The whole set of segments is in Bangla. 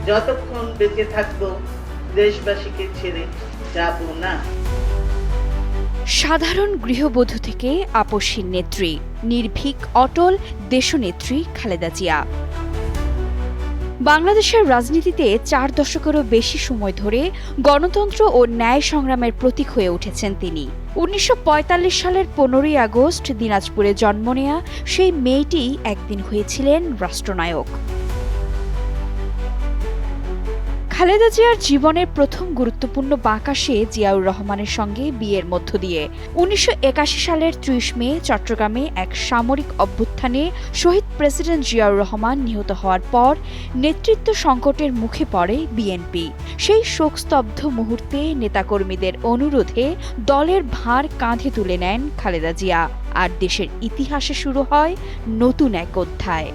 যতক্ষণ বেঁচে থাকবো দেশবাসীকে ছেড়ে যাব না। সাধারণ গৃহবধূ থেকে আপসহীন নেত্রী, নির্ভীক অটল দেশনেত্রী খালেদা জিয়া। বাংলাদেশের রাজনীতিতে 4 দশকেরও বেশি সময় ধরে গণতন্ত্র ও ন্যায় সংগ্রামের প্রতীক হয়ে উঠেছেন তিনি। 1945 সালের 15ই আগস্ট দিনাজপুরে জন্ম নেয়া সেই মেয়েটি একদিন হয়েছিলেন রাষ্ট্রনায়ক। খালেদা জিয়ার জীবনের প্রথম গুরুত্বপূর্ণ বাঁক আসে জিয়াউর রহমানের সঙ্গে বিয়ের মধ্য দিয়ে। 1981 সালের 30 মে চট্টগ্রামে এক সামরিক অভ্যুত্থানে শহীদ প্রেসিডেন্ট জিয়াউর রহমান নিহত হওয়ার পর নেতৃত্ব সংকটের মুখে পড়ে বিএনপি। সেই শোকস্তব্ধ মুহূর্তে নেতাকর্মীদের অনুরোধে দলের ভার কাঁধে তুলে নেন খালেদা জিয়া, আর দেশের ইতিহাসে শুরু হয় নতুন এক অধ্যায়।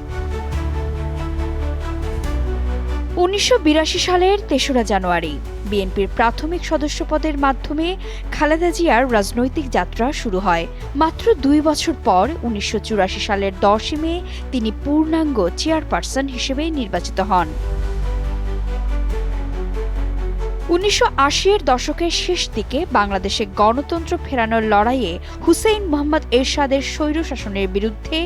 1982 সালের 3রা জানুয়ারি বিএনপির প্রাথমিক সদস্যপদের মাধ্যমে খালেদা জিয়ার রাজনৈতিক যাত্রা শুরু হয়। মাত্র 2 বছর পর 1984 সালের 10 মে তিনি পূর্ণাঙ্গ চেয়ারপারসন হিসেবে নির্বাচিত হন। 1980-এর দশকের শেষ দিকে বাংলাদেশে গণতন্ত্র ফেরানোর লড়াইয়ে হুসেইন মোহাম্মদ এরশাদের স্বৈরশাসনের বিরুদ্ধে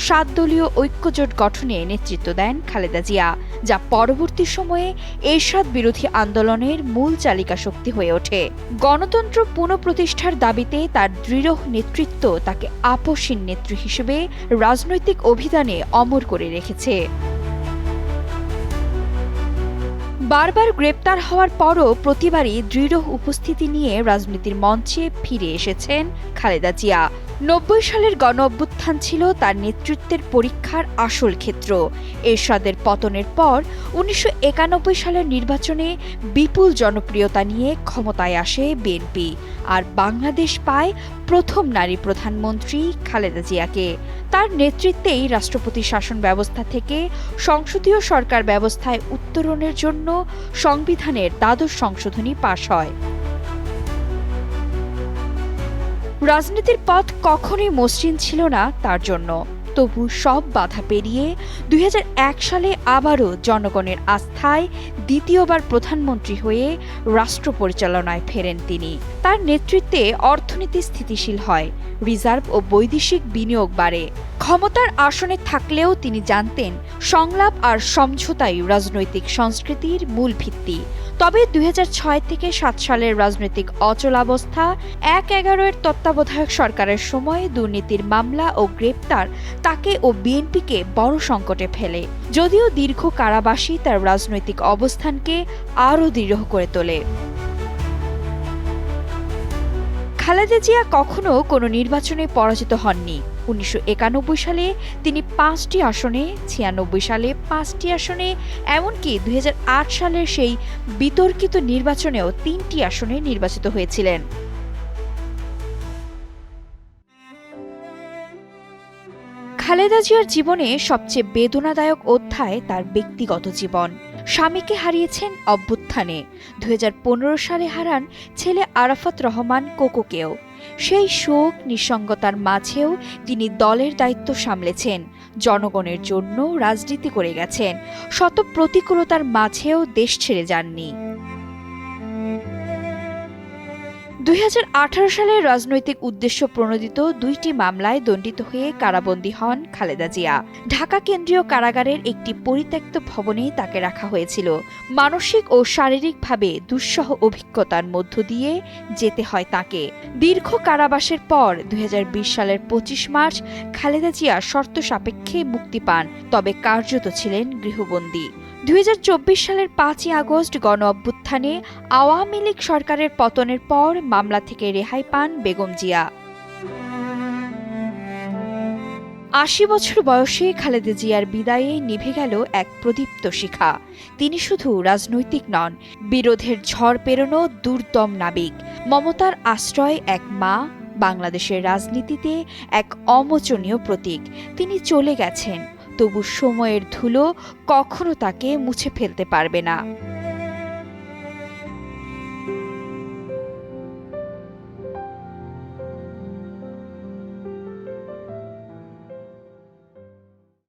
7 দলীয় ঐক্যজোট গঠনে নেতৃত্ব দেন খালেদা জিয়া, যা পরবর্তী সময়ে এরশাদ বিরোধী আন্দোলনের মূল চালিকা শক্তি হয়ে ওঠে। গণতন্ত্র পুনঃপ্রতিষ্ঠার দাবিতে তার দৃঢ় নেতৃত্ব তাকে আপসহীন নেত্রী হিসেবে রাজনৈতিক অভিধানে অমর করে রেখেছে। বারবার গ্রেপ্তার হওয়ার পরও প্রতিবারই দৃঢ় উপস্থিতি নিয়ে রাজনীতির মঞ্চে ফিরে এসেছেন খালেদা জিয়া। 90 সালের গণ অভ্যুত্থান ছিল তার নেতৃত্বের পরীক্ষার আসল ক্ষেত্র। এরশাদের পতনের পর 1991 সালের নির্বাচনে বিপুল জনপ্রিয়তা নিয়ে ক্ষমতায় আসে বিএনপি, আর বাংলাদেশ পায় প্রথম নারী প্রধানমন্ত্রী খালেদা জিয়াকে। তার নেতৃত্বেই রাষ্ট্রপতি শাসন ব্যবস্থা থেকে সংসদীয় সরকার ব্যবস্থায় উত্তরণের জন্য সংবিধানের দ্বাদশ সংশোধনী পাশ হয়। রাজনীতির পথ কখনোই মসৃণ ছিল না তার জন্য, তবু সব বাধা পেরিয়ে 2001 সালে আবারও জনগণের আস্থায় দ্বিতীয়বার প্রধানমন্ত্রী হয়ে রাষ্ট্র পরিচালনায় ফেরেন তিনি। তার নেতৃত্বে অর্থনীতি স্থিতিশীল হয়, রিজার্ভ ও বৈদেশিক বিনিয়োগ বাড়ে। ক্ষমতার আসনে থাকলেও তিনি জানতেন সংলাপ আর সমঝোতাই রাজনৈতিক সংস্কৃতির মূল ভিত্তি। তবে 2006 থেকে 7 সালের রাজনৈতিক অচলাবস্থা, 1/11-এর তত্ত্বাবধায়ক সরকারের সময় দুর্নীতির মামলা ও গ্রেপ্তার তাকে ও বিএনপিকে বড় সংকটে ফেলে। যদিও দীর্ঘ কারাবাসই তার রাজনৈতিক অবস্থানকে আরও দৃঢ় করে তোলে। খালেদা জিয়া কখনো কোনো নির্বাচনে পরাজিত হননি। 1991 সালে তিনি 5টি আসনে, 96 সালে 5টি আসনে, এমনকি 2008 সালের সেই বিতর্কিত নির্বাচনেও 3টি আসনে নির্বাচিত হয়েছিলেন। খালেদা জিয়ার জীবনে সবচেয়ে বেদনাদায়ক অধ্যায় তার ব্যক্তিগত জীবন। স্বামীকে হারিয়েছেন অভ্যুত্থানে, 2015 সালে হারান ছেলে আরাফাত রহমান কোকোকেও। সেই শোক নিঃসঙ্গতার মাঝেও তিনি দলের দায়িত্ব সামলেছেন, জনগণের জন্য রাজনীতি করে গেছেন, শত প্রতিকূলতার মাঝেও দেশ ছেড়ে যাননি। 2018 সালে রাজনৈতিক উদ্দেশ্য প্রণোদিত 2টি মামলায় দণ্ডিত হয়ে কারাবন্দী হন খালেদা জিয়া। ঢাকা কেন্দ্রীয় কারাগারের একটি পরিত্যক্ত ভবনেই তাকে রাখা হয়েছিল। মানসিক ও শারীরিকভাবে দুঃসহ অভিজ্ঞতার মধ্য দিয়ে যেতে হয় তাকে। দীর্ঘ কারাবাসের পর 2020 সালের 25 মার্চ খালেদা জিয়া শর্ত সাপেক্ষে মুক্তি পান, তবে কার্যত ছিলেন গৃহবন্দী। 2024 সালের 5ই আগস্ট গণ অভ্যুত্থানে আওয়ামী লীগ সরকারের পতনের পর মামলা থেকে রেহাই পান বেগম জিয়া। 80 বছর বয়সে খালেদা জিয়ার বিদায়ে নিভে গেল এক প্রদীপ্ত শিখা। তিনি শুধু রাজনৈতিক নন, বিরোধের ঝড় পেরোনো দুর্দম নাবিক, মমতার আশ্রয় এক মা, বাংলাদেশের রাজনীতিতে এক অমোচনীয় প্রতীক। তিনি চলে গেছেন, তবু সময়ের ধুলো কখনো তাকে মুছে ফেলতে পারবে না।